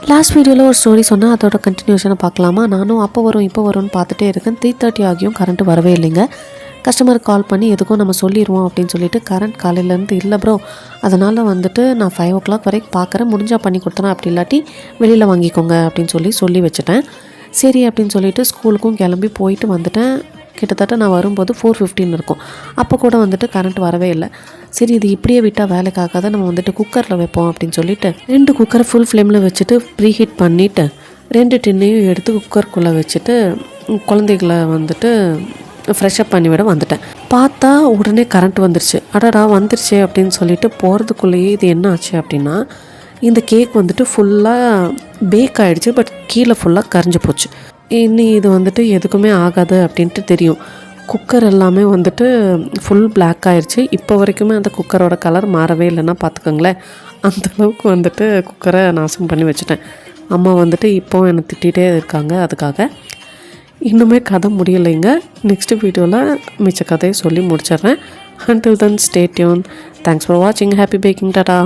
Last வீடியோவில் ஒரு story சொன்னால் அதோட கண்டினியூஷனை பார்க்கலாமா? நானும் அப்போ வரும் இப்போ வரும்னு பார்த்துட்டே இருக்கேன். 3:30 ஆகியும் கரண்ட்டு வரவே இல்லைங்க. கஸ்டமருக்கு கால் பண்ணி எதுக்கும் நம்ம சொல்லிடுவோம் அப்படின்னு சொல்லிட்டு, கரண்ட் காலையிலேருந்து இல்லை ப்ரோ, அதனால் வந்துட்டு நான் 5 o'clock வரைக்கும் பார்க்குறேன், முடிஞ்சால் பண்ணி கொடுத்துறேன், அப்படி இல்லாட்டி வெளியில் வாங்கிக்கோங்க அப்படின்னு சொல்லி வச்சுட்டேன். சரி அப்படின்னு சொல்லிட்டு ஸ்கூலுக்கும் கிளம்பி போயிட்டு வந்துட்டேன். கிட்டத்தட்ட நான் வரும்போது 4:15 இருக்கும். அப்போ கூட வந்துட்டு கரண்ட் வரவே இல்லை. சரி இது இப்படியே விட்டால் வேலைக்காகாத, நம்ம வந்துட்டு குக்கரில் வைப்போம் அப்படின்னு சொல்லிட்டு 2 குக்கரை ஃபுல் ஃப்ளேமில் வச்சுட்டு ப்ரீ ஹீட் பண்ணிவிட்டு 2 டின்னையும் எடுத்து குக்கருக்குள்ளே வச்சுட்டு குழந்தைகளை வந்துட்டு ஃப்ரெஷ்அப் பண்ணிவிட வந்துட்டேன். பார்த்தா உடனே கரண்ட் வந்துருச்சு. அடடா வந்துருச்சு அப்படின்னு சொல்லிட்டு போகிறதுக்குள்ளேயே இது என்ன ஆச்சு அப்படின்னா, இந்த கேக் வந்துட்டு ஃபுல்லாக பேக் ஆகிடுச்சு. பட் கீழே ஃபுல்லாக கரைஞ்சி போச்சு. இனி இது வந்துட்டு எதுக்குமே ஆகாது அப்படின்ட்டு தெரியும். குக்கர் எல்லாமே வந்துட்டு ஃபுல் பிளாக் ஆயிடுச்சு. இப்போ வரைக்குமே அந்த குக்கரோட கலர் மாறவே இல்லைன்னா பார்த்துக்கோங்களேன். அந்தளவுக்கு வந்துட்டு குக்கரை நாசம் பண்ணி வச்சுட்டேன். அம்மா வந்துட்டு இப்போவும் என்னை திட்டிகிட்டே இருக்காங்க அதுக்காக. இன்னுமே கதை முடியலைங்க. நெக்ஸ்ட்டு வீடியோவில் மிச்ச கதையை சொல்லி முடிச்சிடுறேன். Until then, stay tuned. Thanks for watching. Happy baking. Tada.